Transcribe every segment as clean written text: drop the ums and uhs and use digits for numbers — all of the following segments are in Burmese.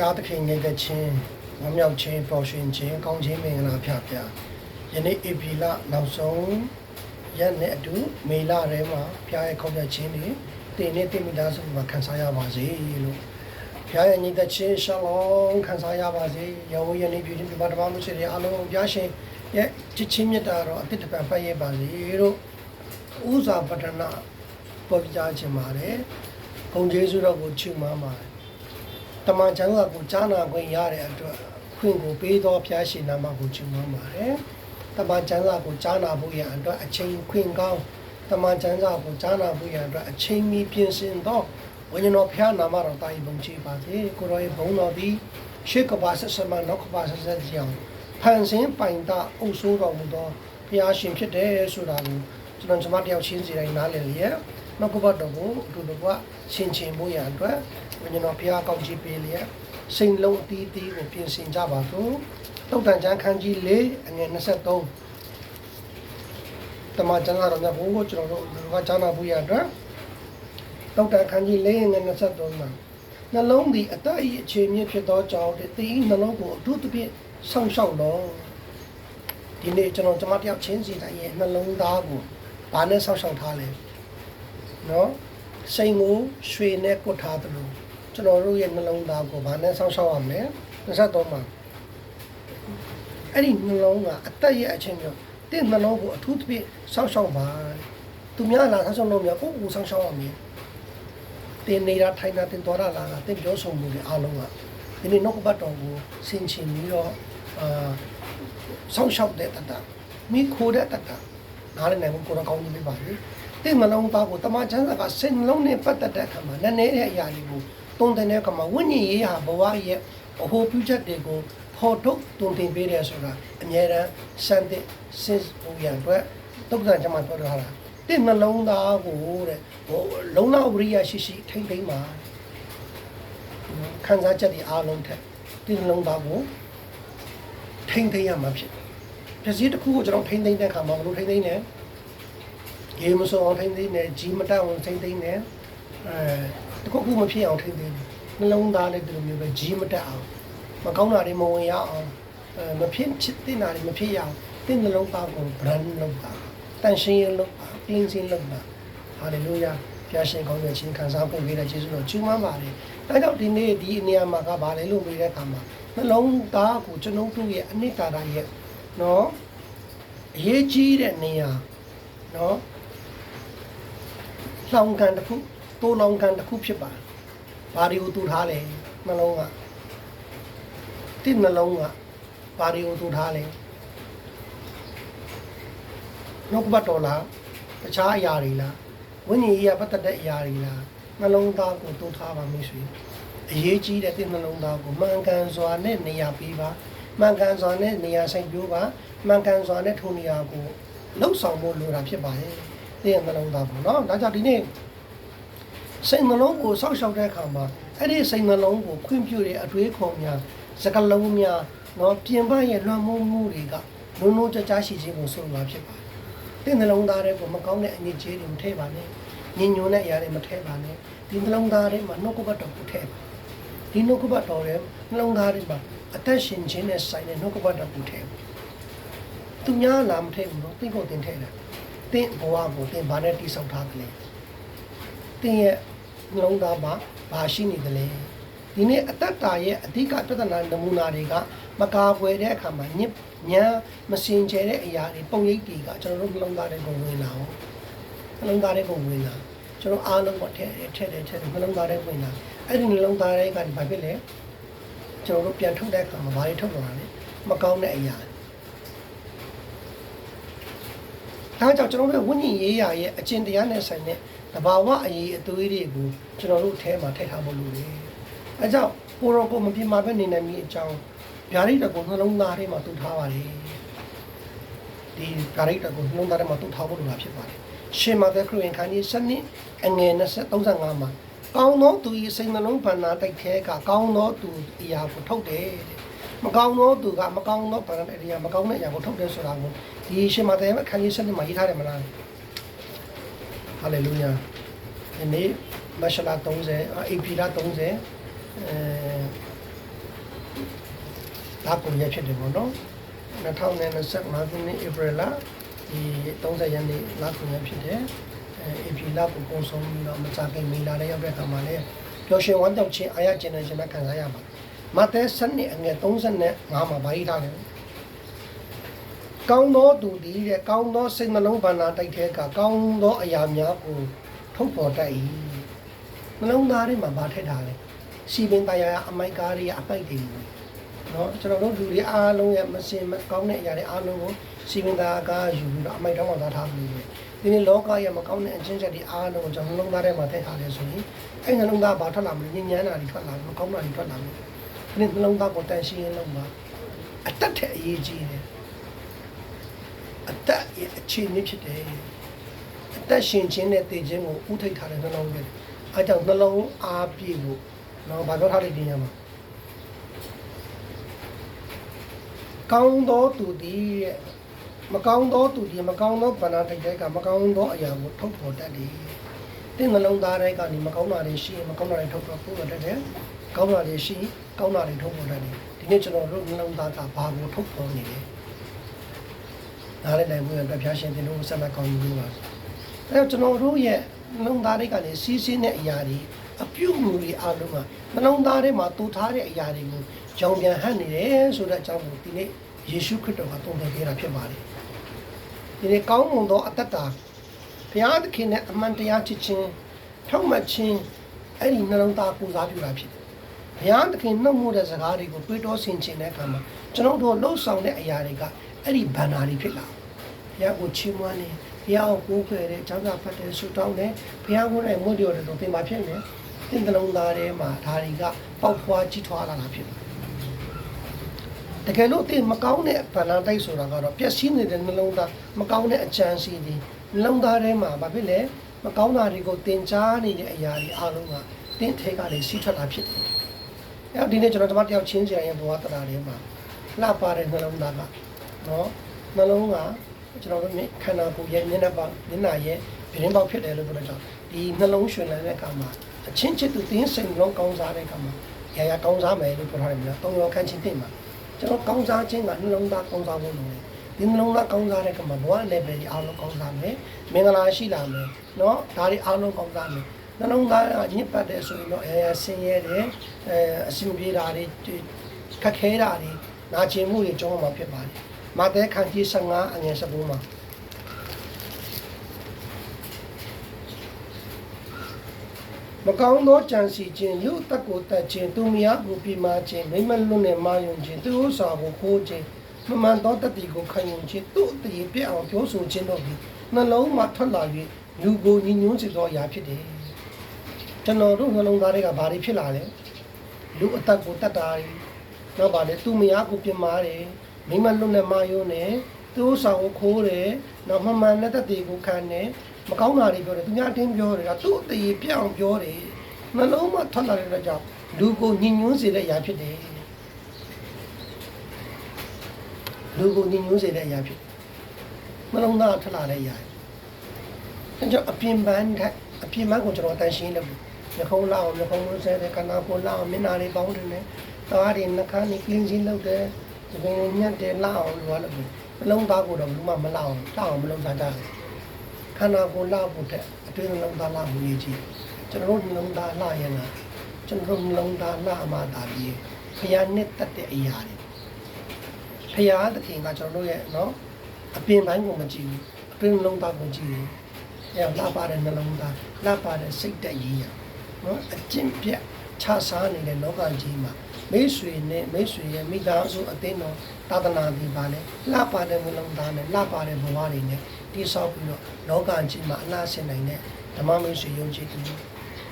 ဖျားသခင်နေတဲ့ချင်းဝမ်းမြောက်ခြင်းပျော်ရွှင်ခြင်းကောင်းခြင်းမင်္ဂလာဖျားယနေ့ဧပြီလနောက်ဆုံးရက်နဲ့အတူမေလထဲမှာဖျားရဲ့ခေါင်းပြခြင်းတွေတင်နဲ့တင်မိသားစုမှာခံစားရပါစေလို့ဖျားရဲ့ညီသက်ချင်းရှလုံးခံစားရပါစေရောဝယနေ့ပြုခြင်းပြပါတပါမှုရှိတဲ့အလုံးဖျားရှင်ရဲ့ချစ်ချင်းမြတ်တာတော့အတိတ်တပံဖတ်ရပါစေလို့ဥစွာပတ္တနာပေါ်ပြခြင်းပါတယ်ဂုဏ်ကျေးဇူးတော်ကိုချီးမွမ်းပါတယ်တမန်ကျမ်းစာကိုကြားနာခွင့်ရတဲ့အတွက်ခွင့်ကိုပေးသောဘုရားရှင်နာမကိုချီးမွမ်းပါတယ်။တမန်ကျမ်းစာကိုကြားနာဖို့ရန်အတွက်အချိန်ခွင့်ကောင်းတမန်ကျမ်းစာကိုကြားနာဖို့ရန်အတွက်အချိန်မီပြင်ဆင်သောဝိညာဉ်တော်ဘုရားနာမတော်တာ၏ဘုန်းကြီးပါစေ။ကိုရောရဲ့ဘုန်းတော်သည်ရှေးကဘာဆက်ဆက်မှနောက်ကဘာဆက်ဆက်ကြောင်းဖန်ဆင်းပိုင်တာအုပ်စိုးတော်မူသောဘုရားရှင်ဖြစ်တယ်ဆိုတာကိုကျွန်တော်တယောက်ချင်းစီတိုင်းနားလည်လျက်နောက်ကဘာတော်ကိုအတူတကွရှင်းချင်းဖို့ရန်အတွက်ဝိညာဉ်တော်ဘုရားကောင်းချီးပေးလျက်စိတ်လုံးအသီးသီးကိုပြင်ဆင်ကြပါစို့တုတ်တန်ကျမ်းခန်းကြီး၄အငယ်23တမန်ကျမ်းစာတော်များဘုန်းကိုကျွန်တော်တို့ကကြားနာဖို့ရအတွက်တုတ်တန်ခန်းကြီး၄အငယ်23မှာနှလုံးသည်အတ္တ၏အခြေမြစ်ဖြစ်သောကြောင့်တည်၏နှလုံးကိုအထူးသဖြင့်ဆောင်းရှောက်လောဒီနေ့ကျွန်တော်တယောက်ချင်းစီတိုင်းရဲ့နှလုံးသားကိုဘာနဲ့ဆောင်းရှောက်ထားလဲနော်စိတ်ကိုရွှေနဲ့ကွတ်ထားတယ်လို့ကျွန်တော်တို့ရဲ့နှလုံးသားကိုဘာနဲ့ဆောင်းရှောက်ရမလဲ23မှာအဲ့ဒီနှလုံးကအသက်ရဲ့အချင်းမျိုးတင့်နှလုံးကိုအထူးသဖြင့်ဆောင်းရှောက်ပါသူများလာဆောင်းရှောက်လို့မျိုးကိုယ်ဆောင်းရှောက်ရမယ်တင်နေတာထိုင်တာတင်တော်တာလာတင်ပြောဆုံးမှုတွေအားလုံးကဒီနေ့နှုတ်ကပတ်တော်ကိုဆင်ခြင်ပြီးတော့ဆောင်းရှောက်တဲ့တတ်မိခိုးတဲ့တတ်နားလည်းနိုင်ကိုတော့ကောင်းကြီးပေးပါလေတဲ့နှလုံးသားကိုတမန်ကျမ်းစာကစိတ်နှလုံးနဲ့ပတ်သက်တဲ့အခါမှာနည်းနည်းတဲ့အရာတွေကိုတုံ့တင်တဲ့အခါမှာဝိညာဉ်ရေးဟာဘဝရဲ့အဟိုပြုချက်တွေကိုဖော်ထုတ်တုံ့တင်ပေးတယ်ဆိုတာအမြဲတမ်းစံတဲ့စစ်ပုံရအတွက်တုတ်တန်ကျမ်းမှာပြောထားတာတဲ့နှလုံးသားကိုတဲ့လုံလောက်ဝိရိယရှိရှိထိမ့်သိမ့်ပါခံစားချက်တွေအားလုံးထက်တဲ့နှလုံးသားကိုထိမ့်သိမ့်ရမှာဖြစ်ပစ္စည်းတစ်ခုကိုကျွန်တော်ထိမ့်သိမ့်တဲ့အခါမှာဘယ်လိုထိမ့်သိမ့်လဲရေမစိုးအောင်ထိမ့်သိမ့်တယ်ကြီးမတက်အောင်ထိမ့်သိမ့်တယ်တခုခုမဖြစ်အောင်ထိမ့်သိမ့်တယ်နှလုံးသားလည်းဒီလိုမျိုးပဲကြီးမတက်အောင်မကောင်းတာတွေမဝင်ရအောင်မဖြစ်ချစ်တဲ့နာတွေမဖြစ်ရအောင်တဲ့နှလုံးသားကို brand လုပ်ပါတန်ရှင်းရလုပ်ပါ cleansing လုပ်ပါ hallelujah ဖျားရှင်ကောင်းတဲ့ချင်းခံစားဖို့ပေးတဲ့ယေရှုတော်ချီးမွမ်းပါတယ်ဒါကြောင့်ဒီနေ့ဒီနေရာမှာကဘာလဲလို့ပြောတဲ့အခါမှာနှလုံးသားကိုကျွန်ုပ်တို့ရဲ့အနိတာရရဲ့နော်အရေးကြီးတဲ့နေရာနော်လောင်ကန်တစ်ခုတိုးလောင်ကန်တစ်ခုဖြစ်ပါဘာတွေကိုတူထားလဲနှလုံးကတိနှလုံးကဘာတွေကိုတူထားလဲနှုတ်ကပတ်တော်လားတခြားအရာတွေလားဝိညာဉ်ရေးပတ်သက်တဲ့အရာတွေလားနှလုံးသားကိုတူထားပါမိတ်ဆွေအရေးကြီးတဲ့တိနှလုံးသားကိုမှန်ကန်စွာနဲ့နေရာပေးပါမှန်ကန်စွာနဲ့နေရာဆိုင်ပြိုးပါမှန်ကန်စွာနဲ့ထိုနေရာကိုလှုပ်ဆောင်ဖို့လိုတာဖြစ်ပါရဲ့တိနှလုံးသားပေါ့နော်ဒါကြောင့်ဒီနေ့စိတ်နှလုံးကိုစောင့်ရှောက်တဲ့အခါမှာအဲ့ဒီစိတ်နှလုံးကိုခွင့်ပြုတဲ့အတွေးခေါ်များစကားလုံးများနော်ပြင်ပရဲ့လွှမ်းမိုးမှုတွေကလုံးလုံးကြကြရှိခြင်းကိုဆိုလိုဖြစ်ပါတယ်။ဒီနှလုံးသားထဲကိုမကောင်းတဲ့အငြိကျေးတွေမထည့်ပါနဲ့။ညင်ညွန်တဲ့အရာတွေမထည့်ပါနဲ့။ဒီနှလုံးသားထဲမှာနှုတ်ကပတ်တော်ကိုထည့်ပါ။ဒီနှုတ်ကပတ်တော်ရဲ့နှလုံးသားထဲမှာအသက်ရှင်ခြင်းနဲ့ဆိုင်တဲ့နှုတ်ကပတ်တော်ကိုထည့်ပါ။သူများလာမထည့်ဘူးနော်။သင်ကိုတင်ထည့်တာ။သင်ဘဝကိုသင်ဘာနဲ့တိဆောက်ထားသလဲ။သင်ရဲ့နှလုံးသားမှာဘာရှိနေသလဲဒီနေ့အတ္တတာရဲ့အဓိကပြဿနာနမူနာတွေကမကာကွယ်တဲ့အခါမှာညစ်ညမ်းမစင်ကြဲတဲ့အရာတွေပုံရိပ်တွေကကျွန်တော်တို့နှလုံးသားတွေကိုဝင်လာအောင်နှလုံးသားတွေကိုဝင်လာကျွန်တော်အားလုံးကထည့်နှလုံးသားတွေဝင်လာအဲ့ဒီနှလုံးသားတွေကဘာဖြစ်လဲကျွန်တော်တို့ပြန်ထုတ်တဲ့အခါမှာဘာတွေထုတ်လာလဲမကောင်းတဲ့အရာဒါကြောင့်ကျွန်တော်တို့ဝိညာဉ်ရေးရာရဲ့အကျင့်တရားနဲ့ဆိုင်တဲ့တဘာဝအရေးအသွေးတွေကိုကျွန်တော်တို့ထဲမှာထည့်ထားဖို့လိုတယ်အဲကြောင့်ကိုရောကိုမပြမပဲနေနိုင်မီအကြောင်းဗျာဒိတ်တကူနှလုံးသားထဲမှာတူထားပါလေဒီဗျာဒိတ်တကူနှလုံးသားထဲမှာတူထားဖို့လိုတာဖြစ်ပါတယ်ရှင်မာသက်ခရစ်ဝင်ခန်းကြီး7အငယ်35မှာကောင်းသောသူ၏စိတ်နှလုံးဗန္နာတိုက်ခဲကကောင်းသောသူအရာကိုထုတ်တယ်မကောင်းသောသူကမကောင်းသောဗန္နာအရာမကောင်းတဲ့အရာကိုထုတ်တယ်ဆိုတာကိုဒီရှင်မာသက်ခန်းကြီး7မှာရေးထားတယ်မလားဟာလေလုယာဒီနေ့မရှလာ30 AP လာ30 လာကုန်ရဖြစ်တယ်ပေါ့နော်2025ခုနှစ်ဧပြီလဒီ30ရက်နေ့လာကုန်ရဖြစ်တယ်ဧပြီလကိုပုံဆုံးပြီးတော့မကြခင်မေလာတဲ့ရောက်တဲ့အခါမှာလည်းပျော်ရွှင်ဝမ်းမြောက်ခြင်းအားရခြင်းနဲ့ရှင်နဲ့ခံစားရပါမဿဲ7အငယ်35မှာဗာဟိထားတယ်ကောင်းသောသူသည်တဲ့ကောင်းသောစိတ်နှလုံးဘာနာတိုက်တဲ့ကကောင်းသောအရာများကိုထုတ်ပေါ်တတ်၏နှလုံးသားထဲမှာဗာထည့်ထားတယ်စီပင်တရားအမိုက်ကားတွေအပိုက်တွေနော်ကျွန်တော်တို့လူတွေအားလုံးရဲ့မစင်မကောင်းတဲ့အရာတွေအားလုံးကိုစီပင်သားကားယူပြီးတော့အမိုက်တောင်းမှသာထားပြီးတယ်ဒီနေ့လောကရဲ့မကောင်းတဲ့အချင်းချက်တွေအားလုံးကိုကျွန်တော်နှလုံးသားထဲမှာထည့်ထားတယ်ဆိုရင်အဲ့နှလုံးသားဘာထွက်လာမလဲညဉ့်ညမ်းတာတွေထွက်လာမကောင်းတာတွေထွက်လာမယ်ဒီနေ့နှလုံးသားကိုတန်ရှင်းရလုံးမှာအတတ်တဲ့အရေးကြီးတယ်အတတ်ရဲ့အခြေအနေဖြစ်တယ်အတတ်ရှင်ခြင်းနဲ့တည်ခြင်းကိုဥထိတ်ထားတဲ့နှလုံးပဲအဲကြောင့်နှလုံးအားပြည့်ဖို့နော်ဘာပြောထားတဲ့ဒီညမှာကောင်းသောသူသည်မကောင်းသောသူသည်မကောင်းသောဗန္နာတိုက်တဲ့ကမကောင်းသောအရာကိုထုတ်ပေါ်တတ်တယ်တဲ့နှလုံးသားထဲကနေမကောင်းတာတွေရှိရင်မကောင်းတာတွေထုတ်ပေါ်ဖို့တတ်တယ်ကောင်းတာတွေရှိကောင်းတာတွေထုတ်ပေါ်တတ်တယ်ဒီနေ့ကျွန်တော်တို့နှလုံးသားကဘာကိုထုတ်ပေါ်နေလဲနားလည်နိုင်မှုရတဲ့ဖျားရှင်တင်လို့ဆက်လက်ကောင်းယူပါအဲတော့ကျွန်တော်တို့ရဲ့နှလုံးသားတွေကနေစီးစင်းတဲ့အရာတွေအပြုအမူတွေအားလုံးကနှလုံးသားထဲမှာတူထားတဲ့အရာတွေကိုကြောင်ပြန်ဟပ်နေတယ်ဆိုတဲ့အကြောင်းကိုဒီနေ့ယေရှုခရစ်တော်ကတုံ့ပြန်ပေးတာဖြစ်ပါတယ်ဒီနေ့ကောင်းမွန်သောအတ္တတာဘုရားသခင်နဲ့အမှန်တရားချစ်ခြင်းဖြောင့်မတ်ခြင်းအဲ့ဒီနှလုံးသားပူဇော်ပြုတာဖြစ်တယ်ဘုရားသခင်နှုတ်မှုတဲ့စကားတွေကိုတွေးတောဆင်ခြင်တဲ့အခါမှာကျွန်တော်တို့လှုပ်ဆောင်တဲ့အရာတွေကအဲ့ဒီဘန္နာတွေဖြစ်လာဘုရားကိုချီးမွမ်းနေဘုရားကိုကိုးကွယ်တဲ့ကျောင်းသားဖတ်တဲ့ဆုတောင်းတဲ့ဘုရားကိုယ်တိုင်မွတ်ပြောတဲ့တော့သင်ပါဖြစ်နေသင်နှလုံးသားထဲမှာဒါတွေကပေါက်ဖွာကြီးထွားလာတာဖြစ်တယ်တကယ်လို့သင်မကောင်းတဲ့ဗန္နာတိုက်ဆိုတာကတော့ပျက်စီးနေတဲ့နှလုံးသားမကောင်းတဲ့အကြံစီတွေနှလုံးသားထဲမှာဘာဖြစ်လဲမကောင်းတာတွေကိုတင်ကြားနေတဲ့အရာတွေအားလုံးကတင်းထဲကလည်းစီးထွက်လာဖြစ်တယ်။အဲဒီနေ့ကျွန်တော်တယောက်ချင်းစီရဲ့ဘဝတရားတွေမှာလှပတဲ့နှလုံးသားကနော်နှလုံးကကျွန်တော်တို့ခန္ဓာကိုယ်ရဲ့မျက်နှာရဲ့ပြင်းပေါက်ဖြစ်တယ်လို့ပြောတဲ့ကြောင့်ဒီနှလုံးရွှင်လန်းတဲ့အခါမှာအချင်းချစ်သူတင်းစိမ်လုံးကောင်းစားတဲ့အခါမှာရာကောင်းစားမယ်လို့ပြောထားတယ်နော်။သုံးရောခန့်ချင်းသိမှာကျွန်တော်ကောင်းစားခြင်းကနှလုံးသားကောင်းစားဖို့လိုတယ်ဒီနှလုံးသားကောင်းစားတဲ့အခါမှာဘဝနဲ့ပဲအားလုံးကောင်းစားမယ်မင်္ဂလာရှိလာမယ်နော်ဒါတွေအားလုံးကောင်းစားမယ်နှလုံးသားညစ်ပတ်တဲ့ဆိုရင်တော့ဆင်းရဲတယ်အဆင်ပြေတာတွေခက်ခဲတာတွေနာကျင်မှုတွေကြောင်းမှာဖြစ်ပါတယ်မာသဲခန်းကြီး15အငယ်19မှာမကောင်းသောကြံစီခြင်းရုပ်တက်ကိုတက်ခြင်းသူများကိုပြမာခြင်းမိမလွတ်နဲ့မာယုံခြင်းသူဥစ္စာကိုခိုးခြင်းမမှန်သောတတိကိုခံယူခြင်းသူ့အတည်ပြအောင်ပြောဆိုခြင်းတို့သည်နှလုံးမှာထွက်လာ၍လူကိုညှဉ်းညွန်းစေသောအရာဖြစ်တယ်ကျွန်တော်တို့နှလုံးသားတွေကဘာတွေဖြစ်လာလဲလူအသက်ကိုတတ်တာတွေနောက်ပါလေသူမယားကိုပြမာတယ်မိမလွတ်နဲ့မာယုံနဲ့သူ့ဥစ္စာကိုခိုးတယ်နောက်မမှန်တဲ့တတိကိုခံတယ်မကောင်းတာတွေပြောတယ်သူများတင်းပြောတယ်သူ့အတည်ပြအောင်ပြောတယ်နှလုံးမှာထွက်လာတဲ့ကြောင့်လူကိုညှဉ်းညွန်းစေတဲ့အရာဖြစ်တယ်လူကိုညှဉ်းညွန်းစေတဲ့အရာဖြစ်နှလုံးသားထွက်လာတဲ့အရာအဲကြောင့်အပြင်ပန်းကိုကျွန်တော်တန်ရှင်းတယ်ညခုံးလောက်ညခုံးလို့ဆဲတယ်ကနာကိုလောက်မျက်နှာတွေပေါင်းတယ်နဲ့သားတွေနှာခမ်းတွေကလင်းချင်းလုပ်တယ်ဒီပင်ညက်တယ်လောက်အောင်လို့လည်းနှလုံးသားကိုတော့ဘယ်မှမလောက်အောင်မလုပ်ကြတယ်ခန္ဓာကိုယ်လောက်ဖို့တဲ့အတွင်းနှလုံးသားလောက်မြည်ကြည့်ကျွန်တော်တို့နှလုံးသားလောက်ရင်လားကျွန်တော်တို့နှလုံးသားလောက်မှသာပြီးဖျားနှစ်တက်တဲ့အရာတွေဖျားသခင်ကကျွန်တော်တို့ရဲ့နော်အပြင်ပိုင်းကိုမကြည့်ဘူးအတွင်းနှလုံးသားကိုကြည့်တယ်အဲလှပတဲ့နှလုံးသားလှပတဲ့စိတ်တက်ရည်ရနော်အကျင့်ပြတ်ခြားစားနေတဲ့လောကကြီးမှာမိတ်ဆွေနဲ့မိတ်ဆွေရဲ့မိသားစုအသင်းတော်သာသနာ့ဒီပါလေလှပတဲ့နှလုံးသားနဲ့လှပတဲ့ဘဝတွေနဲ့တိဆောက်ပြီးတော့လောကကြီးမှာအလားဆင်နိုင်တဲ့ဓမ္မမိတ်ဆွေယုံကြည်သူ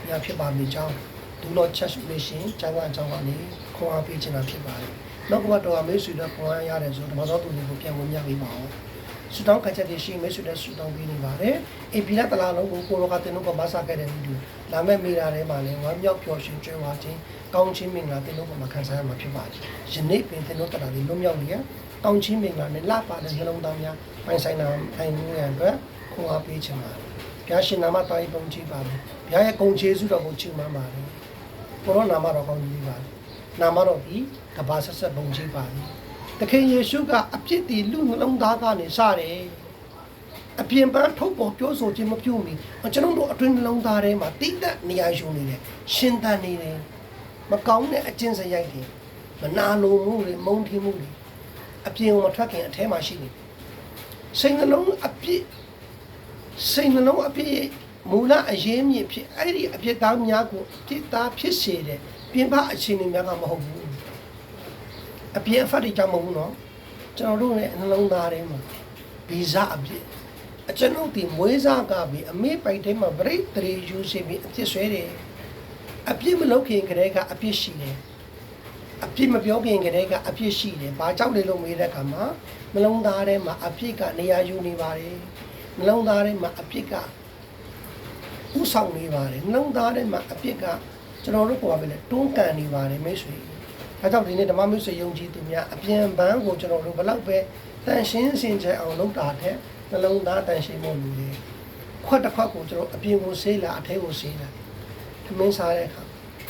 များဖြစ်ပါမိကြောင်းဒူလော့ချက်မရှင်ကျမ်းစာအကြောင်းကနေခွန်အားပေးခြင်းတာဖြစ်ပါတယ်နောက်ကတော့မိတ်ဆွေတို့ခွန်အားရတယ်ဆိုဓမ္မတော်သူတွေကိုပြန်ဝင်မြပေးပါအောင်ဆုတောင်းခက်ချက်တွေရှိမိတ်ဆွေတို့ဆုတောင်းပေးနေပါတယ်အေပီလာတလားလုံးကိုကိုရောကတင်လို့ကမဆာခဲ့တဲ့ဗီဒီယိုလာမဲ့မိတာထဲမှာလည်းဝမ်းမြောက်ပျော်ရွှင်ကြွယ်ဝခြင်းကောင်းခြင်းမင်္ဂလာတင်လို့ကမခံစားရမှာဖြစ်ပါတယ်ယနေ့ပင်တင်လို့တရားတွေလွတ်မြောက်နေရကောင်းခြင်းမင်္ဂလာနဲ့လှပတဲ့နှလုံးသားများပိုင်ဆိုင်နာပိုင်မှုရန်အတွက်ခွန်အားပေးခြင်းပါဘုရားရှင်နာမတော်ဤပုံကြည်ပါမယ်ဘုရားရဲ့ဂုဏ်ကျေးဇူးတော်ကိုချီးမွမ်းပါတယ်ကိုရောနာမတော်ကောင်းကြီးပါဘ နာမတော်ဒီကဘာဆက်ဆက်ဘုံကြီးပါသည်တခင်ယေရှုကအပြစ်ဒီလူနှလုံးသားကနေစတယ်အပြင်ပန်းထုတ်ပေါ်ပြောဆိုခြင်းမပြုမီကျွန်တော်တို့အတွင်းနှလုံးသားထဲမှာတိတ်တက်နေရာယူနေတယ်ရှင်သန်နေတယ်မကောင်းတဲ့အကျင့်စရိုက်တွေမနာလိုမှုတွေမုန်းတီးမှုတွေအပြင်ကိုမထွက်ခင်အထဲမှာရှိနေစိတ်နှလုံးအပြစ်မူလအရေးမြစ်ဖြစ်အဲ့ဒီအပြစ်သားများကိုပြစ်သားဖြစ်စေတယ်ပြင်ပအခြေအနေများကမဟုတ်ဘူးအပြင်အဖတ်တွေကြောင့်မဟုတ်ဘူးနော်ကျွန်တော်တို့ရဲ့နှလုံးသားထဲမှာဗီဇအပြစ်ကျွန်ုပ်ဒီမွေးစားကပြီးအမေပိုက်ထဲမှာပြိတ္တိယူစီပြီးအပြစ်ဆွဲတယ်အပြစ်မလုပ်ခင်ကတည်းကအပြစ်ရှိတယ်အပြစ်မပြောခင်ကတည်းကအပြစ်ရှိတယ်ဘာကြောင့်လဲလို့မေးတဲ့အခါမှာနှလုံးသားထဲမှာအပြစ်ကနေရာယူနေပါတယ်နှလုံးသားထဲမှာအပြစ်ကဥဆောင်နေပါတယ်နှလုံးသားထဲမှာအပြစ်ကကျွန်တော်တို့ပေါ်ပါပဲလေတွန်းကန်နေပါတယ်မိတ်ဆွေအဲကြောင့်ဒီနေ့ဓမ္မမိတ်ဆွေယုံကြည်သူများအပြင်ပန်းကိုကျွန်တော်တို့ဘလောက်ပဲတန်ရှင်းစင်ကြယ်အောင်လုပ်တာတဲ့နှလုံးသားတန်ရှင်းဖို့လူတွေခွက်တစ်ခွက်ကိုကျွန်တော်အပြင်ကိုဆေးလာအထဲကိုဆေးလာသမင်းစားတဲ့အခါ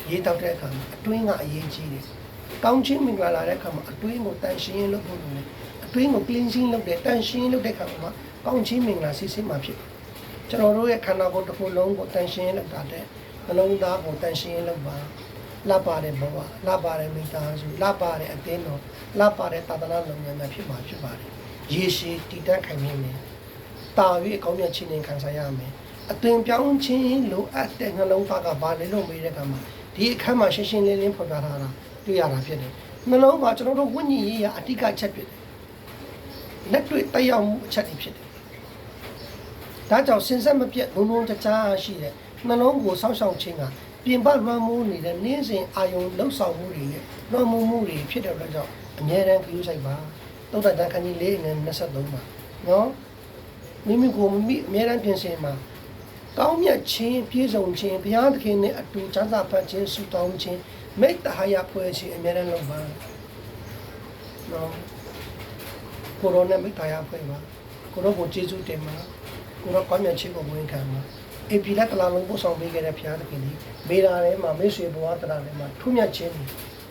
ရေးတောက်တဲ့အခါမှာအတွင်းကအရေးကြီးတယ်ကောင်းချင်းမင်္ဂလာတဲ့အခါမှာအတွင်းကိုတန်ရှင်းလုပ်ဖို့လူတွေအတွင်းကို cleansing လုပ်တဲ့တန်ရှင်းလုပ်တဲ့အခါမှာကောင်းချင်းမင်္ဂလာစစ်စစ်မှာဖြစ်ကျွန်တော်တို့ရဲ့ခန္ဓာကိုယ်တစ်ခုလုံးကိုတန်ရှင်းလုပ်တာတဲ့နှလုံးသားကိုတန်ရှင်းလုပ်ပါလှပတဲ့ဘဝလှပတဲ့မိသားစုလှပတဲ့အသင်းတော်လှပတဲ့သာသနာလုပ်ငန်းများဖြစ်မှာဖြစ်ပါတယ်ရေရှည်တည်တံ့ခိုင်မြဲမယ်တာ၍အကောင်းမြတ်ခြင်းနဲ့ခံစားရမယ်အသွင်ပြောင်းခြင်းလိုအပ်တဲ့နှလုံးသားကဘာလဲလို့မေးတဲ့အခါမှာဒီအခန်းမှာရှင်းရှင်းလင်းလင်းဖော်ပြထားတာတွေ့ရတာဖြစ်တယ်နှလုံးမှာကျွန်တော်တို့ဝိညာဉ်ရေးရာအတိတ်ကချက်ဖြစ်တယ်လက်တွေ့တက်ရောက်မှုအချက်တွေဖြစ်တယ်ဒါကြောင့်စဉ်ဆက်မပြတ်လုံးလုံးတကြားရှိတဲ့နှလုံးကိုစောင့်ရှောက်ခြင်းကပြင်ပလွှမ်းမိုးနေတဲ့နေ့စဉ်အာယုံလှုပ်ဆောင်မှုတွေနဲ့လွှမ်းမိုးမှုတွေဖြစ်တဲ့အတွက်ကြောင့်အမြဲတမ်းကြိုးစိုက်ပါတုတ်တန်ခန်းကြီး၄နဲ့23ပါနော်မိမိကိုမိအမြဲတမ်းပြင်ဆင်ပါကောင်းမြတ်ခြင်းပြည့်စုံခြင်းဘုရားသခင်နဲ့အတူချမ်းသာပတ်ခြင်းဆုတောင်းခြင်းမိတ္တဟာယဖွဲ့ခြင်းအမြဲတမ်းလုပ်ပါနော်ကိုရိုနာမိတ္တဟာယဖွဲ့ပါကိုရောကိုကျေးဇူးတင်ပါကိုရောကောင်းမြတ်ခြင်းကိုဝန်ခံပါအေပီလက်တလာလုံးပို့ဆောင်ပေးခဲ့တဲ့ဘုရားသခင်ဒီမေရာထဲမှာမိတ်ဆွေဘဝတရားထဲမှာထုမြတ်ခြင်း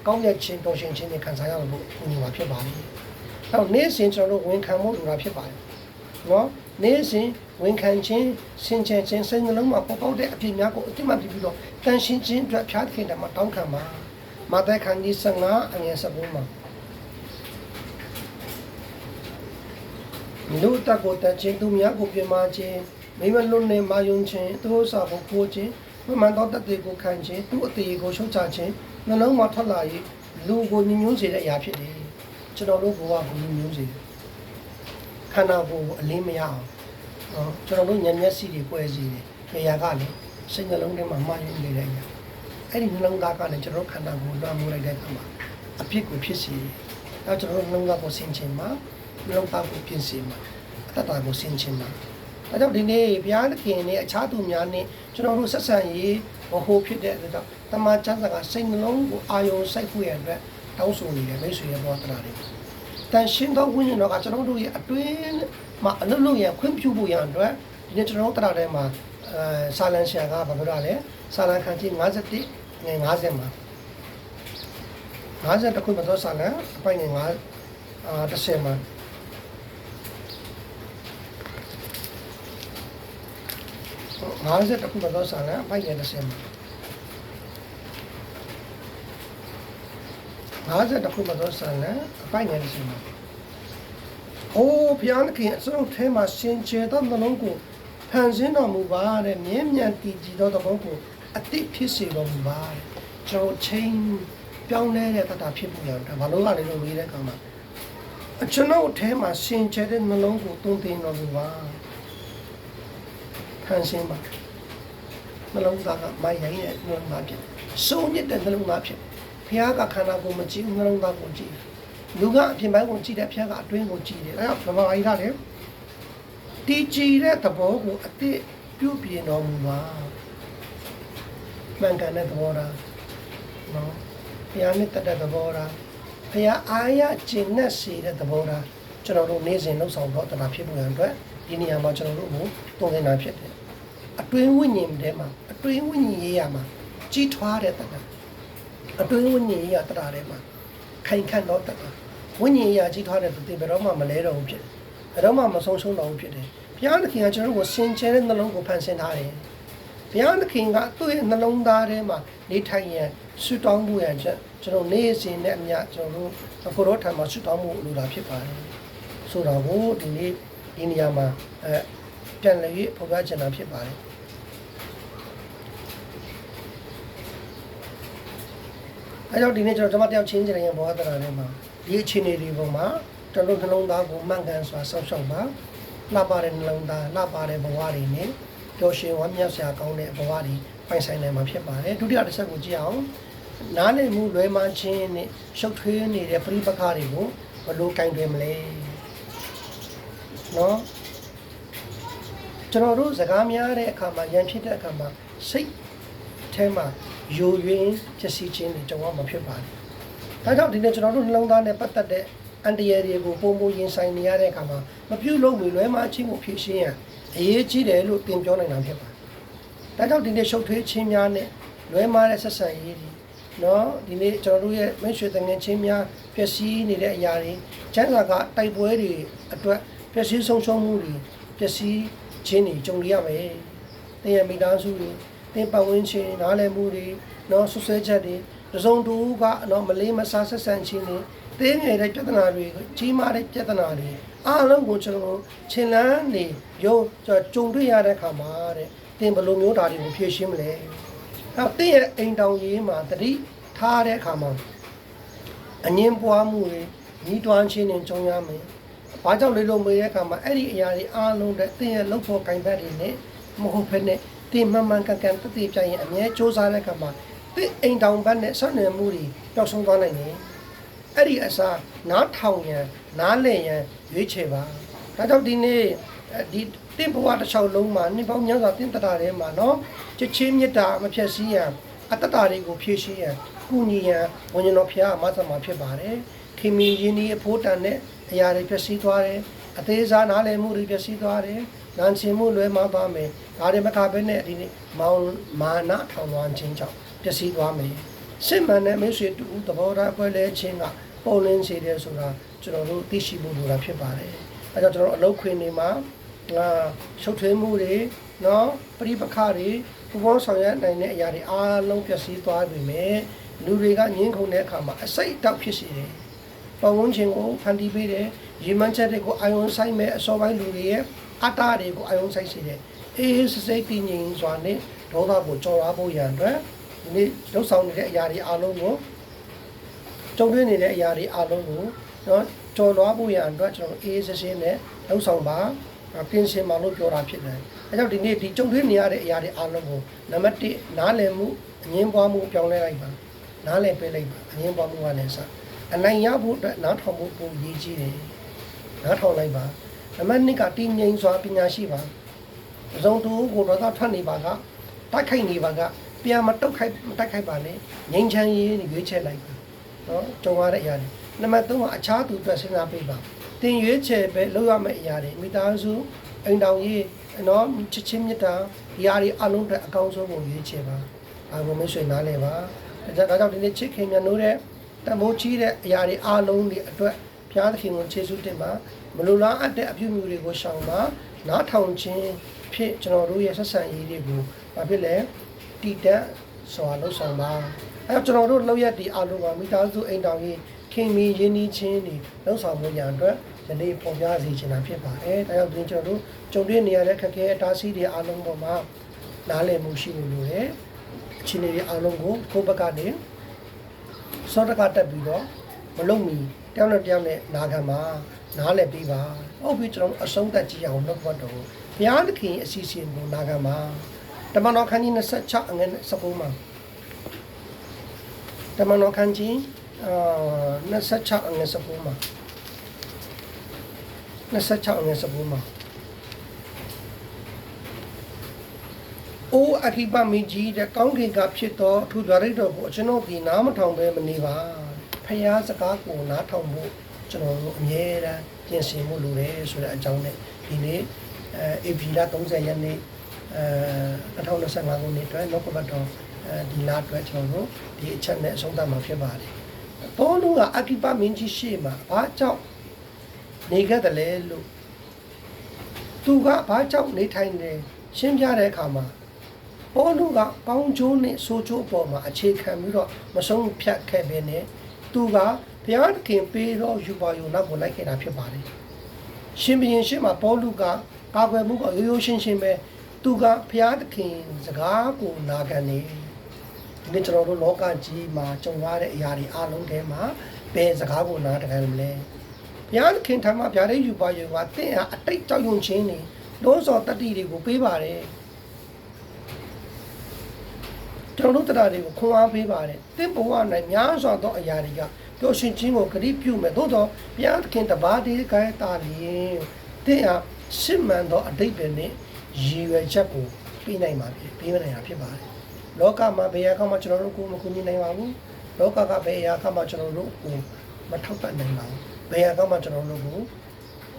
ကောင်းမြတ်ခြင်းတော်ရှင်ခြင်းတွေခံစားရလို့ဘုရားမှာဖြစ်ပါလိမ့်။နောက်နေ့စဉ်ကျွန်တော်တို့ဝန်ခံမှုလိုတာဖြစ်ပါတယ်။နော်နေ့စဉ်ဝန်ခံခြင်းစင်ကြယ်ခြင်းစိတ်နှလုံးမှာပေါ်ပေါက်တဲ့အဖြစ်များကိုအတိမတ်ပြီးတော့တန်ရှင်းခြင်းအတွက်ဘုရားသခင်မှာတောင်းခံပါ။မာသဲခန်းကြီး15အငယ်7မှာလူတတ်ကိုတတ်ခြင်းသူများကိုပြမခြင်းမိမလွတ်နေမာယုံခြင်းသူတို့စာကိုကိုခြင်းမမှန်သောတတ်တွေကိုခံခြင်းသူ့အသေးကိုရှုတ်ချခြင်းနှလုံးမှာထွက်လာ၍လူကိုညှဉ်းညွန်းစေတဲ့အရာဖြစ်တယ်ကျွန်တော်တို့ဘဝကိုညှဉ်းညွန်းစေတယ်ခန္ဓာကိုယ်ကိုအလင်းမရအောင်ကျွန်တော်တို့ဉာဏ်မျက်စိတွေကွဲစေတယ်နေရာကလည်းစိတ်နှလုံးထဲမှာမှားယွင်းနေတဲ့အရာအဲ့ဒီနှလုံးသားကလည်းကျွန်တော်ခန္ဓာကိုယ်လွှမ်းမိုးလိုက်တဲ့အခါမှာအဖြစ်ကိုဖြစ်စေတယ်နောက်ကျွန်တော်တို့နှလုံးသားကိုဆင်ခြင်မှာနှလုံးသားကိုပြင်ဆင်မှာအတ္တကိုဆင်ခြင်မှာအဲကြောင့်ဒီနေ့ဘုရားသခင်နဲ့အခြားသူများနဲ့ကျွန်တော်တို့ဆက်ဆံရေးဟိုဖြစ်တဲ့အတွက်ကြောင့်တမန်ကျမ်းစာကစိတ်နှလုံးကိုအာယုံစိုက်ဖို့ရတဲ့တောင်းဆိုနေတယ်မိတ်ဆွေရဲ့ဘောတရားတွေတန်ရှင်းသောဝိညာဉ်တော်ကကျွန်တော်တို့ရဲ့အတွင်းမှာအလုပ်လုပ်ရခွင့်ပြုဖို့ရအတွက်ဒီနေ့ကျွန်တော်တို့တရားထဲမှာစာလန်ရှာကဘာပြောရလဲစာလန်ခန်းကြီး51ငယ်50မှာ50တခုမသောစာလန်အပိုင်းငယ်10မှာ50တခုမသောစာလန်အပိုင်းငယ်10မှာ50တခုမသောစာလန်အပိုင်းငယ်10မှာအိုးဘုရားသခင်အစုံထဲမှာရှင်ကျေသောနှလုံးကိုဖန်ဆင်းတော်မူပါတဲ့မြင်းမြန်တည်ကြည်သောသဘောကိုအတိတ်ဖြစ်စေတော်မူပါတဲ့ကျွန်တော်ချင်းပြောင်းလဲတဲ့တတ်တာဖြစ်ဖို့ရတယ်ဘာလို့လဲလို့မေးတဲ့အခါမှာကျွန်တော်ထဲမှာရှင်ကျေတဲ့နှလုံးကိုတုံ့တင်တော်မူပါဖန်ဆင်းပါနှလုံးသားကမိုက်ရိုင်းတဲ့နှလုံးသားဖြစ်စိုးညစ်တဲ့နှလုံးသားဖြစ်ဘုရားကခန္ဓာကိုယ်မကြည့်နှလုံးသားကိုကြည့်လူကအပြင်ပိုင်းကိုကြည့်တဲ့ဘုရားကအတွင်းကိုကြည့်တယ်အဲဒါဗမာအိဒါလေတည်ကြည်တဲ့သဘောကိုအတိပြုပြင်တော်မူပါမှန်ကန်တဲ့သဘောလားနော်ဘုရားနဲ့တတ်တဲ့သဘောလားဘုရားအားရကျင့်နဲ့စေတဲ့သဘောလားကျွန်တော်တို့နေ့စဉ်လှုပ်ဆောင်တော့တရားဖြစ်ဖို့ရန်အတွက်ဒီနေရာမှာကျွန်တော်တို့ကိုတုံ့ပြန်တာဖြစ်တယ်အတွင်းဝိညာဉ်ထဲမှာအတွင်းဝိညာဉ်ရေးရမှာကြီးထွားတဲ့တရား အတွင်းဝိညာဉ်ရေးရတတာထဲမှာခိုင်ခန့်တော့တတာဝိညာဉ်ရေးရကြီးထားတဲ့သူဘယ်တော့မှမလဲတော့ဘူးဖြစ်တယ်ဘယ်တော့မှမဆုံးရှုံးတော့ဘူးဖြစ်တယ်ဘုရားသခင်ကကျွန်တော်တို့ကိုစင်ကြဲတဲ့နှလုံးကိုဖန်ဆင်းထားတယ်ဘုရားသခင်ကသူ့ရဲ့နှလုံးသားထဲမှာနေထိုင်ရန်ဆုတောင်းမှုရန်ချက်ကျွန်တော်နေ့စဉ်နဲ့အမျှကျွန်တော်တို့ကိုရောထံမှာဆုတောင်းမှုလိုတာဖြစ်ပါတယ်ဆိုတော့ဒီနေ့ဒီနေရာမှာပြန်လည်ဖော်ပြချင်တာဖြစ်ပါတယ်အဲကြောင့်ဒီနေ့ကျွန်တော်ဓမ္မတယောက်ချင်းချင်းရဲ့ဘောဓနာထဲမှာဒီအခြေအနေတွေပေါ်မှာကျွန်တော်နှလုံးသားကိုမှန်ကန်စွာစောင့်ရှောက်ပါလှပတဲ့နှလုံးသားလှပတဲ့ဘဝတွေနဲ့ပျော်ရွှင်ဝမ်းမြောက်စရာကောင်းတဲ့ဘဝတွေပိုင်ဆိုင်နိုင်မှာဖြစ်ပါတယ်ဒုတိယတစ်ချက်ကိုကြည့်အောင်နားလည်မှုလွဲမှားခြင်းနဲ့ရှုပ်ထွေးနေတဲ့ပရိပက္ခတွေကိုဘယ်လိုကင်တွယ်မလဲနော်ကျွန်တော်တို့စကားများတဲ့အခါမှာရန်ဖြစ်တဲ့အခါမှာစိတ်ထဲမှာယိုယွင်းဖြစ်စီခြင်းတွေကြောင့်မှဖြစ်ပါတယ်ဒါကြောင့်ဒီနေ့ကျွန်တော်တို့နှလုံးသားနဲ့ပတ်သက်တဲ့အန်တရာတွေကိုပုံပုံရင်ဆိုင်နေရတဲ့အခါမှာမပြုတ်လို့လွဲမှားခြင်းကိုဖြည့်ရှင်းရန်အရေးကြီးတယ်လို့သင်ပြောနိုင်တာဖြစ်ပါတယ်ဒါကြောင့်ဒီနေ့ရှုပ်ထွေးခြင်းများနဲ့လွဲမှားတဲ့ဆက်ဆံရေးတွေနော်ဒီနေ့ကျွန်တော်တို့ရဲ့မိတ်ဆွေတငယ်ချင်းများပျက်စီးနေတဲ့အရာတွေကျန်းစာကတိုက်ပွဲတွေအတွက်ပျက်စီးဆုံးရှုံးမှုတွေပျက်စီးခြင်းတွေကြုံရမယ်။တင်ရမိသားစုတွေတင်ပတ်ဝန်းကျင်နားလည်မှုတွေနော်ဆွဆွဲချက်တွေတစုံတူကနော်မလေးမစားဆက်ဆံခြင်းတွေတင်းငယ်တဲ့ပြဿနာတွေကြီးမားတဲ့ပြဿနာတွေအားလုံးကိုကျွန်တော်ခြေလန်းနေရုံကြုံတွေ့ရတဲ့အခါမှာတဲ့တင်ဘယ်လိုမျိုးဓာတ်တွေကိုဖြည့်ရှင်းမလဲ။အဲတင်းရဲ့အိမ်တောင်ရေးမှာတတိထားတဲ့အခါမှာအငင်းပွားမှုတွေညီးတွားခြင်းတွေကြုံရမယ်။ဘာကြောင့်လဲလို့မေးတဲ့အခါမှာအဲ့ဒီအရာတွေအားလုံးတဲ့တင်းရဲ့လှုပ်ဖို့ကင်ဘက်တွေနဲ့မဟုတ်ဘဲနဲ့တင်းမှန်မှန်ကန်ကန်တတိပြရင်အမြဲစူးစမ်းတဲ့အခါမှာတင်းအိမ်တောင်ဘက်နဲ့ဆက်နွယ်မှုတွေပျောက်ဆုံးသွားနိုင်တယ်။အဲ့ဒီအစားနားထောင်ရန်နားလည်ရန်ရွေးချယ်ပါ။ဒါကြောင့်ဒီနေ့ဒီတင်းဘဝတစ်လျှောက်လုံးမှာနှစ်ပေါင်းများစွာတင်းတတာထဲမှာနော်ချစ်ချင်းမေတ္တာမဖြတ်စည်းရန်အတ္တတာတွေကိုဖြည့်ရှင်းရန်ကုညီရန်ဝိညာဉ်တော်ဖျားအမဆမှာဖြစ်ပါတယ်။ခင်မီရင်းဒီအဖို့တန်တဲ့အရာတွေဖြည့်စည်းသွားတယ်။အသေးစားနားလည်မှုတွေဖြည့်စည်းသွားတယ်။နာန်စင်မှုလွဲမှားသွားမယ်။ဒါတွေမကဘဲနဲ့ဒီနေ့မောင်မာနထောင်လွှမ်းခြင်းကြောင့်ဖြည့်စည်းသွားမယ်။စစ်မှန်တဲ့မိတ်ဆွေတူသဘောထားပွဲလဲခြင်းကပုံလင်းစေတယ်ဆိုတာကျွန်တော်တို့သိရှိဖို့လိုတာဖြစ်ပါတယ်။အဲကြောင့်ကျွန်တော်အလုပ်ခွင်တွေမှာရှုပ်ထွေးမှုတွေနော်ပရိပခတွေပူပေါင်းဆောင်ရွက်နိုင်တဲ့အရာတွေအားလုံးပျက်စီးသွားပြီမဲ့လူတွေကငင်းခုန်တဲ့အခါမှာအစိတ်တောက်ဖြစ်စေတယ်။ပတ်ဝန်းကျင်ကိုဖန်တီးပေးတယ်။ရေမှန်းချက်တွေကိုအာယုံဆိုင်မဲ့အစောပိုင်းလူတွေရဲ့အတ္တတွေကိုအာယုံဆိုင်စေတယ်။အေးစိတ်တည်ငြိမ်စွာနဲ့ဒေါသကိုကြော်ရဖို့ရန်အတွက်ဒီနေ့လှုပ်ဆောင်နေတဲ့အရာတွေအားလုံးကိုကြုံတွေ့နေတဲ့အရာတွေအားလုံးကိုနော်ကြော်လွှားဖို့ရန်အတွက်ကျွန်တော်အေးစစ်စစ်နဲ့လှုပ်ဆောင်ပါပြင်ဆင်ပါလို့ပြောတာဖြစ်တယ်။အဲကြောင့်ဒီနေ့ဒီကြုံတွေ့နေရတဲ့အရာတွေအားလုံးကိုနံပါတ်1နားလည်မှုအငင်းပွားမှုပြောင်းလဲလိုက်ပါ။နားလည်ပေးလိုက်ပါအငင်းပွားမှုကလည်းစအနိုင်ရဖို့အတွက်နားထောင်ဖို့ပုံရေးကြီးတယ်။နားထောင်လိုက်ပါ။နံပါတ်2ကတည်ငြိမ်စွာပညာရှိပါ။အစုံတူကိုတော့ထွက်နေပါကတိုက်ခိုက်နေပါကပြန်မတုတ်ခိုက်မတိုက်ခိုက်ပါနဲ့ငြိမ်းချမ်းရေးရွေးချယ်လိုက်ပါ။နော်ကြုံရတဲ့အရာတွေနံပါတ်3ကအခြားသူအတွက်စဉ်းစားပေးပါ။တင်ရွေးချယ်ပဲလုပ်ရမယ့်အရာတွေမိသားစုအိမ်တောင်ရေးနော်ချစ်ချင်းမြတ်တာဒီအရာတွေအလုံးအတွက်အကောင်းဆုံးကိုရွေးချယ်ပါအားလုံးမိတ်ဆွေနားလည်ပါဒါကြောင့်ဒီနေ့ချစ်ခင်မြတ်နိုးတဲ့တမိုးကြီးတဲ့အရာတွေအလုံးတွေအတွက်ဘုရားသခင်ကိုကျေးဇူးတင်ပါမလိုလားအပ်တဲ့အပြုအမူတွေကိုရှောင်ပါနားထောင်ခြင်းဖြစ်ကျွန်တော်တို့ရဲ့ဆက်ဆံရေးတွေကိုဘာဖြစ်လဲတည်တတ်စွာလှုပ်ဆောင်ပါအဲကျွန်တော်တို့လောက်ရတဲ့အလုံးကမိသားစုအိမ်တောင်ရေးခင်မီရင်းနှီးခြင်းတွေလှုပ်ဆောင်မှုရန်အတွက်ဒီနေ့ပေါ်ပြစီချင်တာဖြစ်ပါတယ်။ဒါကြောင့်ဒီကျွန်တော်တို့ကြုံတွေ့နေရတဲ့ခက်ခဲအတားဆီးတွေအားလုံးပေါ်မှာနားလည်မှုရှိလို့လို့ရတယ်။အခြေအနေတွေအားလုံးကိုကိုယ့်ဘက်ကနေစောတကတက်ပြီးတော့မလုံမီတယောက်နဲ့တယောက်နဲ့နာခံမှာနားလည်ပြီးပါ။ဟုတ်ပြီကျွန်တော်အဆုံးသတ်ကြည့်အောင်လုပ်ဖို့တော့ဘုရားသခင်အစီအစဉ်ကိုနာခံမှာတမန်တော်ခန်းကြီး26အငယ်19မှာတမန်တော်ခန်းကြီး26အငယ်19မှာ26အငယ်19မှာအိုအခိပမင်းကြီးတဲ့ကောင်းကင်ကဖြစ်သောထူကြရိတ်တော်ကိုကျွန်တော်ဒီနားမထောင်ပဲမနေပါဖျားစကားကိုနားထောင်ဖို့ကျွန်တော်တို့အမြဲတမ်းပြင်ဆင်မှုလိုတယ်ဆိုတဲ့အကြောင်းနဲ့ဒီနေ့ဧပြီလ30ရက်နေ့2025ခုနှစ်အတွက်လောကဘတ်တော် ဒီလားအတွက်ကျွန်တော်တို့ဒီအချက်နဲ့အဆုံးသတ်မှာဖြစ်ပါတယ်ပေါလုကအဂိပမင်းကြီးရှေ့မှာဘာကြောင့်နေခဲ့တယ်လဲလို့သူကဘာကြောင့်နေထိုင်နေရှင်းပြတဲ့အခါမှာပေါလုကကောင်းကျိုးနဲ့ဆိုးကျိုးအပေါ်မှာအခြေခံပြီးတော့မဆုံးဖြတ်ခဲ့ပဲနဲ့သူကဘုရားသခင်ပေးတော့ယူပါယုံနောက်ကိုလိုက်ခဲ့တာဖြစ်ပါတယ်ရှင်ဘုရင်ရှေ့မှာပေါလုကကာကွယ်မှုကရိုးရိုးရှင်းရှင်းပဲသူကဘုရားသခင်စကားကိုနာခံနေဒီနေ့ကျွန်တော်တို့လောကကြီးမှာကြုံရတဲ့အရာတွေအလုံးထဲမှာဘယ်စကားကိုနားတကယ်မလဲဘုရားသခင်ထံမှာဗျာဒိတ်ယူပါယုံကတင့်ဟာအတိတ်ကြောက်ရွံ့ခြင်းတွေလုံးစော်တတ္တိတွေကိုပေးပါတယ်ကျွန်တော်တို့တရားတွေကိုခွန်အားပေးပါတယ်တင့်ဘဝ၌များစွာသောအရာတွေကပျော်ရွှင်ခြင်းကိုဂရုပြုမယ်သို့တော့ဘုရားသခင်တပါးတည်းကိုတာလျင်တင့်ဟာစစ်မှန်သောအတိတ်ပဲနဲ့ရည်ရွယ်ချက်ကိုပြီးနိုင်မှာပြီးနိုင်တာဖြစ်ပါတယ်လောကမှာဘယ်အခါမှကျွန်တော်တို့ကိုမကူညီနိုင်ပါဘူးလောကကဘယ်အခါမှကျွန်တော်တို့ကိုမထောက်ပံ့နိုင်ပါဘူးဘယ်အခါမှကျွန်တော်တို့ကို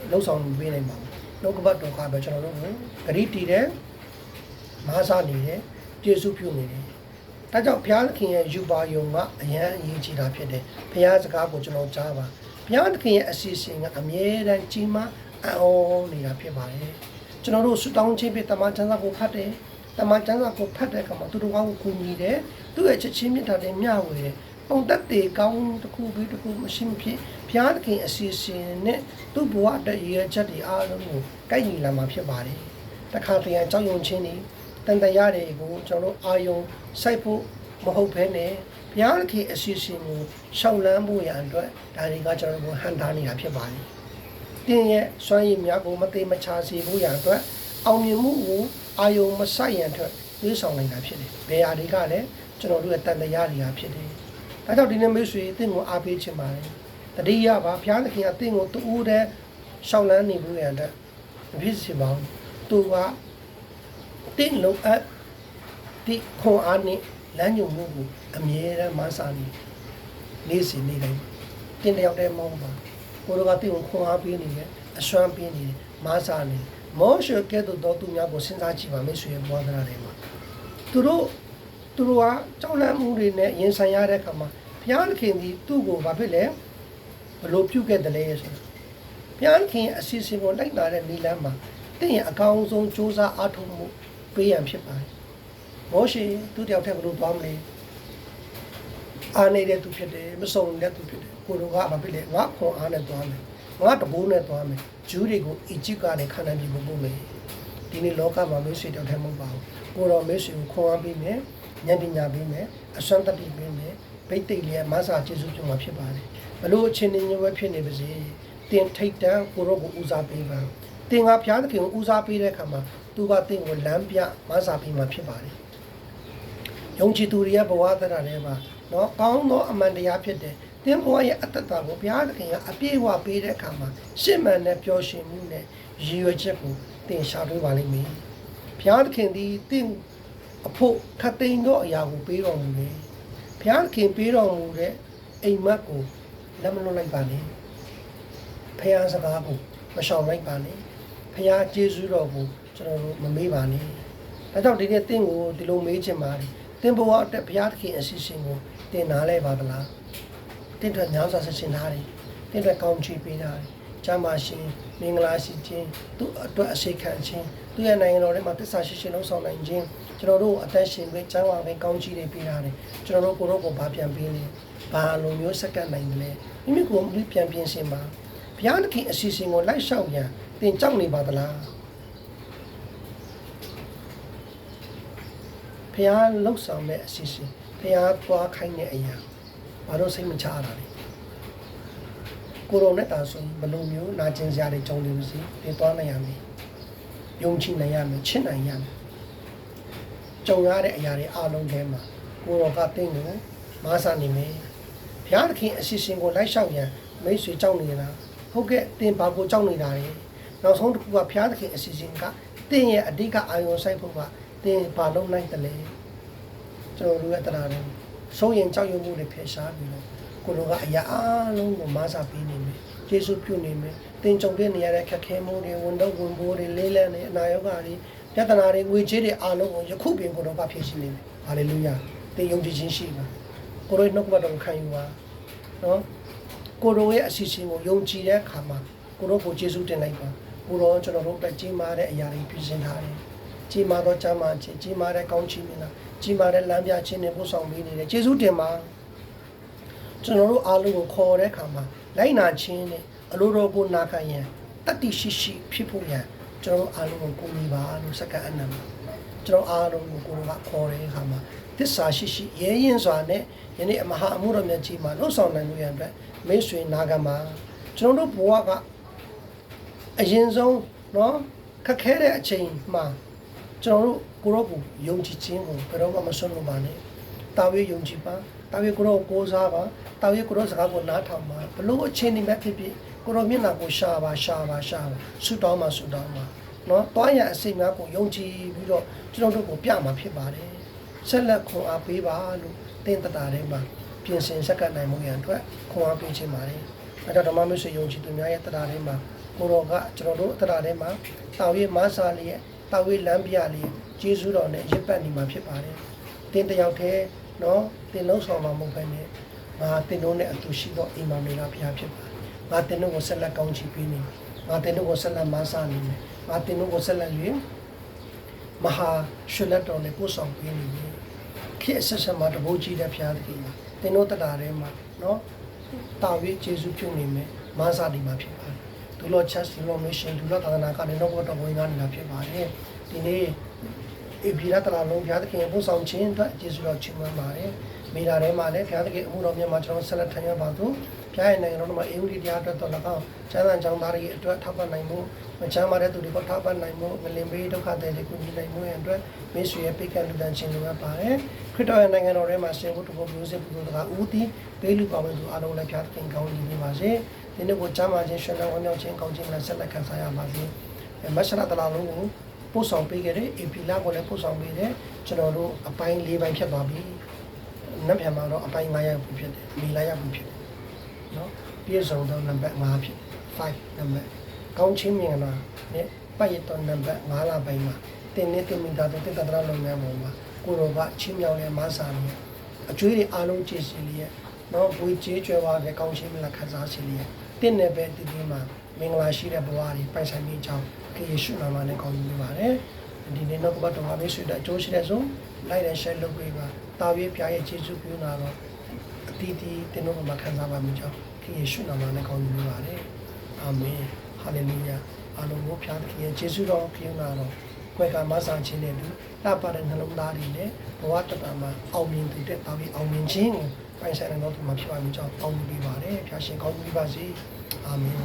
လှုပ်ဆောင်ပေးနိုင်ပါဘူးလောကဘတ်တော်ကပဲကျွန်တော်တို့ကိုဂရိတီတဲ့မဟာစာနေတယ်ကျေစုပြုနေတယ်ဒါကြောင့်ဘုရားသခင်ရဲ့ယူပါယုံကအရန်အရေးကြီးတာဖြစ်တယ်ဘုရားစကားကိုကျွန်တော်ကြားပါဘုရားသခင်ရဲ့အစီအစဉ်ကအမြဲတမ်းကြီးမားအောင်နေတာဖြစ်ပါတယ်ကျွန်တော်တို့ဆုတောင်းခြင်းဖြင့်တမန်ကျမ်းစာကိုဖတ်တယ်တမန်ကျမ်းစာကိုဖတ်တဲ့အခါမှာသူတို့ကောင်းကိုကူညီတယ်သူ့ရဲ့ချက်ချင်းမြတ်တာတွေမျှဝေတယ်ပုံသက်တွေကောင်းတစ်ခုပြီးတစ်ခုမရှိမဖြစ်ဘုရားသခင်အစီအစဉ်နဲ့သူ့ဘဝအတွက်ရည်ရွယ်ချက်တွေအားလုံးကိုကိုက်ညီလာမှာဖြစ်ပါတယ်တခါတရံကြောက်ရွံ့ခြင်းတွေတန်တရားတွေကိုကျွန်တော်တို့အာယုံစိုက်ဖို့မဟုတ်ဘဲနဲ့ဘုရားသခင်အစီအစဉ်ကိုရှောက်လန်းဖို့ရန်အတွက်ဒါတွေကကျွန်တော်တို့ဟန်တာနေတာဖြစ်ပါတယ်တင်းရဲ့စွမ်းရည်များကိုမသိမချစေဖို့ရန်အတွက်အောင်မြင်မှုကိုအာယုံမဆိုင်ရန်အတွက်တွေးဆောင်နေတာဖြစ်တယ်ဘယ်ဟာတွေကလည်းကျွန်တော်တို့ရဲ့တန်တရားတွေဖြစ်တယ်ဒါကြောင့်ဒီနေ့မိတ်ဆွေတင့်ကိုအားပေးချင်ပါတယ်တတိယပါဘုရားသခင်ကတင့်ကိုတူးတဲ့ရှောက်လန်းနေဖို့ရန်အတွက်မဖြစ်စေပါဘူးသူကတင့်လုံးအပ်ဒီခွန်အားနဲ့လမ်းညွှန်မှုကိုအမြဲတမ်းမဆာနေစီနေတိုင်းတင်းတယောက်တည်းမဟုတ်ပါကိုရောကတင့်ကိုခွန်အားပေးနေတယ်အစွမ်းပေးနေတယ်မဆာနေမောရှေကဲ့သို့သောသူများကိုစဉ်းစားကြည့်ပါမိတ်ဆွေရဲ့ဘဝတရားတွေမှာသူတို့ကကြောက်လန့်မှုတွေနဲ့ရင်ဆိုင်ရတဲ့အခါမှာဘုရားသခင်ဒီသူ့ကိုဘာဖြစ်လဲဘလို့ပြုခဲ့တယ်လဲဆိုတော့ဘုရားသခင်အစီအစဉ်ကိုလိုက်လာတဲ့နိလန်းမှာတင့်ရဲ့အကောင်းဆုံးစူးစမ်းအားထုတ်မှုပေးရန်ဖြစ်ပါတယ်မောရှေသူတယောက်တည်းဘလို့သွားမလဲအားနေတဲ့သူဖြစ်တယ်မစုံတဲ့သူဖြစ်တယ်ကိုတို့ကဘာဖြစ်လဲငါခွန်အားနဲ့သွားမယ်ငါတဘိုးနဲ့သွားမယ်ဂျူးတွေကိုအီဂျစ်ကနေခါနန်ပြည်ကိုပို့မယ်ဒီနေ့လောကမှာမိတ်ဆွေတယောက်တည်းမဟုတ်ပါဘူးကိုတော်မိတ်ဆွေကိုခွန်အားပေးမယ်ဉာဏ်ပညာပေးမယ်အစွမ်းတတိပေးမယ်ဗိတ်တိတ်လေးမဆာကျေစုပြုမှာဖြစ်ပါတယ်ဘလို့အချင်းချင်းပဲဖြစ်နေပါစေတင်ထိတ်တန်းကိုရောကိုဦးစားပေးပါတင်ကဘုရားသခင်ကိုဦးစားပေးတဲ့အခါမှာသူကတင်ကိုလမ်းပြမဆာပေးမှာဖြစ်ပါတယ်ယုံကြည်သူတွေရဲ့ဘဝတရားတွေမှာနော်ကောင်းသောအမှန်တရားဖြစ်တယ်တင်ဘဝရဲ့အတ္တကိုဘုရားသခင်ကအပြည့်အဝပေးတဲ့အခါမှာရှင်းမှန်တဲ့ပျော်ရွှင်မှုနဲ့ရည်ရွယ်ချက်ကိုတင်ရှာတွေ့ပါလိမ့်မယ်ဘုရားသခင်ဒီတင်အဖို့ခတ်သိမ်းသောအရာကိုပေးတော်မူတယ်ဘုရားသခင်ပေးတော်မူတဲ့အိမ်မက်ကိုလက်မလွတ်လိုက်ပါနဲ့ဘုရားစကားကိုမရှောင်လိုက်ပါနဲ့ဘုရားကျေးဇူးတော်ကိုကျွန်တော်တို့မမေ့ပါနဲ့ဒါကြောင့်ဒီနေ့တင့်ကိုဒီလိုမေးချင်ပါတယ်တင်ဘဝအတွက်ဘုရားသခင်အစီအစဉ်ကိုတင်နားလဲပါသလားတင့်အတွက်ညောင်းစာဆက်ရှင်ထားတယ်တင့်အတွက်ကောင်းချီးပေးထားတယ်ကျမ်းမာရှင်မင်္ဂလာရှိခြင်းသူ့အတွက်အစိတ်ခံခြင်းသူ့ရဲ့နိုင်ငံတော်ထဲမှာတစ္ဆာရှိရှိလုံးဆောင်နိုင်ခြင်းကျွန်တော်တို့အသက်ရှင်ပြီးကျမ်းမာပြီးကောင်းချီးတွေပေးထားတယ်ကျွန်တော်တို့ကိုယ်တော့ကိုဘာပြန်ပေးလဲဘာလိုမျိုးစက္ကန့်နိုင်တယ်လဲမိမိကိုယ်မိပြန်ပြင်ဆင်ပါဘုရားသခင်အစီအစဉ်ကိုလိုက်လျှောက်ရန်သင်ကြောက်နေပါသလားဘုရားလှုပ်ဆောင်တဲ့အစီအစဉ်ဘုရားသွားခိုင်းတဲ့အရာဘာလို့စိတ်မချရတာလဲကိုရိုနဲ့တာဆိုဘယ်လိုမျိုးနာကျင်စရာတွေကြုံနေမစီဒီသွားနိုင်ရမယ်ယုံကြည်နိုင်ရမယ်ချစ်နိုင်ရမယ်ကြုံရတဲ့အရာတွေအားလုံးထဲမှာကိုရောကတင့်ကိုမဆာနေမယ်ဘုရားသခင်အစီအစဉ်ကိုလိုက်လျှောက်ရန်မိတ်ဆွေကြောက်နေတာဟုတ်ကဲ့တင်ပါကိုကြောက်နေတာလေနောက်ဆုံးတစ်ခုကဘုရားသခင်အစီအစဉ်ကတင်ရဲ့အဓိကအာရုံစိုက်ဖို့ကတင်ဘာလုံးနိုင်တယ်လေကျွန်တော်တို့ရဲ့တရားတွေဆုံးရင်ကြောက်ရွံ့မှုတွေဖယ်ရှားပြီးတော့ကိုတို့ကအရာအလုံးကိုမဆာပေးနေမယ်ယေရှုပြုနေမယ်တင်ကြုံတဲ့နေရာတဲ့ခက်ခဲမှုတွေဝန်တော့ဝန်ပိုးတွေလေးလံတွေအနာရောဂါတွေပြဿနာတွေငွေကြေးတွေအားလုံးကိုယခုပင်ကိုတော့ဖြေရှင်းနေမယ်ဟာလေလုယာ တင်ယုံကြည်ခြင်းရှိပါကိုရိုနှုတ်ကပတ်တော်ခံယူပါနော်ကိုရိုရဲ့အစီအစဉ်ကိုယုံကြည်တဲ့အခါမှာကိုရိုကိုယေရှုတင်လိုက်ပါကိုရိုကျွန်တော်တို့အတွက်ကြီးမားတဲ့အရာတွေပြင်ဆင်ထားတယ်ကြီးမားသောကျမ်းမာခြင်းကြီးမားတဲ့ကောင်းချီးမင်္ဂလာကြီးမားတဲ့လမ်းပြခြင်းနဲ့ပို့ဆောင်ပေးနေတယ်ယေရှုတင်ပါကျွန်တော်တို့အားလုံးကိုခေါ်တဲ့အခါမှာလိုက်နာခြင်းနဲ့အလိုတော်ကိုနာခံရန်တတိရှိရှိဖြစ်ဖို့ရန်ကျွန်တော်အားလုံးကိုကိုးမိပါလို့စက္ကအနံမှာကျွန်တော်အားလုံးကိုကိုယ်ကခေါ်တဲ့အခါမှာသစ္စာရှိရှိရဲရင်စွာနဲ့ယနေ့အမဟာအမှုတော်မြတ်ကြီးမှာလှုပ်ဆောင်နိုင်မှုရန်အတွက်မိတ်ဆွေနာခံပါကျွန်တော်တို့ဘဝကအရင်ဆုံးเนาะခက်ခဲတဲ့အချိန်မှာကျွန်တော်တို့ကိုရောကိုယုံကြည်ခြင်းကိုဘယ်တော့မှမဆွလို့ပါနဲ့တာဝေးယုံကြည်ပါတာဝေးကိုရောကိုးစားပါတာဝေးကိုရောစကားကိုနားထောင်ပါဘလို့အချိန်ဒီမဲ့ဖြစ်ဖြစ်ကိုရောမျက်နှာကိုရှာပါဆူတောင်းပါเนาะတွားရအစိမ်းများကိုယုံကြည်ပြီးတော့ကျွန်တော်တို့ကိုပြမှာဖြစ်ပါတယ်ဆက်လက်ခွန်အားပေးပါလို့တင်းတတာထဲမှာပြင်ဆင်စက္ကန့်နိုင်မှုရန်အတွက်ခွန်အားပေးခြင်းပါတယ်အဲတော့ဓမ္မမျိုးဆွေယုံကြည်သူများရဲ့တတာထဲမှာကိုရောကကျွန်တော်တို့တတာထဲမှာတာဝေးမဆာလျက်တာဝေးလမ်းပြလျက်ကျေးဇူးတော်နဲ့ရစ်ပတ်နေမှာဖြစ်ပါတယ်တင်းတယောက်တည်းเนาะတင်းလုံးဆောင်မှာမဟုတ်ဘဲနဲ့ငါတင်းတို့နဲ့အတူရှိသောအိမ်မမေကဖျားဖြစ်ပါတယ်ငါတင်းတို့ကိုဆက်လက်ကောင်းချီးပေးနေငါတင်းတို့ကိုဆက်လက်မဆာနေမယ်ငါတင်းတို့ကိုဆက်လက်၍မဟာရှလက်တော်နဲ့ပို့ဆောင်ပေးနေတယ်ခေတ်ဆက်ဆက်မှာတဘိုးကြီးတဲ့ဖျားတည်းမှာတင်းတို့တတာထဲမှာเนาะတာဝေးကျေးဇူးပြုနေမယ်မဆာဒီမှာဖြစ်ပါတယ်ဒူလောချတ်ဒူလောမရှင်ဒူလောသာသနာကနေတော့တော့ဝင်လာနေတာဖြစ်ပါတယ်ဒီနေ့ဧပြီလတလာလုံးဘုရားသခင်ပို့ဆောင်ခြင်းအတွက်ကျေးဇူးတော်ချီးမွမ်းပါတယ်မိလာထဲမှာလည်းဘုရားသခင်အမှုတော်မြတ်မှာကျွန်တော်ဆက်လက်ထမ်းရပါသူဘုရားရဲ့နိုင်ငံတော်မှာအေဝံဂေလိတရားအတွက်တော်၎င်းကျမ်းစာကျောင်းသားတွေအတွက်ထောက်ပံ့နိုင်မှုမချမ်းသာတဲ့သူတွေကိုထောက်ပံ့နိုင်မှုငလင်ဘေးဒုက္ခတွေတွေကိုညီနိုင်မှုရန်အတွက်မိတ်ဆွေရဲ့ပိတ်ကလူတန်းခြင်းလိုအပ်ပါတယ်ခရစ်တော်ရဲ့နိုင်ငံတော်ထဲမှာရှင်ဘုရားဘုရားစစ်ပူဇော်တာဦးတည်ပေးလူပါဝင်သူအားလုံးလည်းဘုရားသခင်ကောင်းကြီးနေပါစေဒီနေ့ကိုချမ်းသာခြင်းရှင်တော်ဝမ်းမြောက်ခြင်းကောင်းခြင်းနဲ့ဆက်လက်ခံစားရပါစေမဆရာတလာလုံးကိုပို့ဆောင်ပေးခဲ့တဲ့ဧပြီလကိုလည်းပို့ဆောင်ပေးတဲ့ကျွန်တော်တို့အပိုင်း၄ပိုင်းဖြစ်သွားပြီနက်ဖြန်မှာတော့အပိုင်း9ရောက်ဖြစ်တယ်မီလာရောက်ဖြစ်တယ်နော်ပြည့်စုံသောနံပါတ်5ဖြစ်5နံပါတ်ကောင်းချင်းမြင်လာနဲ့ပတ်ရတော့နံပါတ်5လပိုင်းမှာတင်းနေတင်မိတာတော့တက်တရာလုံးများပုံမှာကိုရောကချင်းမြောင်နဲ့မဆာနေအကျွေးတွေအားလုံးကြည့်စီလျက်နော်ဝေကျေးကြွယ်ဝတဲ့ကောင်းချင်းမြတ်ခန်းစားစီလျက်တင်းနေပဲတည်တည်မှာမင်္ဂလာရှိတဲ့ဘဝတွေပိုင်ဆိုင်မိကြောင်းခေယေရှုနာမနဲ့ကောင်းကြီးပါတယ်ဒီနေ့တော့ဘတ်တော်မှာမိတ်ဆွေတို့အကျိုးရှိတဲ့ဆုံးလိုက်တဲ့ share လုပ်ပေးပါတာဝေးပြရဲ့ကျေးဇူးပြုနာတော့အတီးတီးတင်တော့မှာခံစားပါမိကြောင်းခေယေရှုနာမနဲ့ကောင်းကြီးပါတယ်အာမင်ဟာလေလုယာအားလုံးကိုဖျားသခင်ရဲ့ကျေးဇူးတော်ပြုနာတော့ကွယ်ကမဆန်ခြင်းနဲ့တူလှပတဲ့နှလုံးသားတွေနဲ့ဘဝတတမှာအောင်မြင်တဲ့တာဝေးအောင်မြင်ခြင်းကိုပိုင်ဆိုင်တဲ့တော့မှာဖြစ်ပါမိကြောင်းကောင်းကြီးပါတယ်ဖျားရှင်ကောင်းကြီးပါစေအာမင်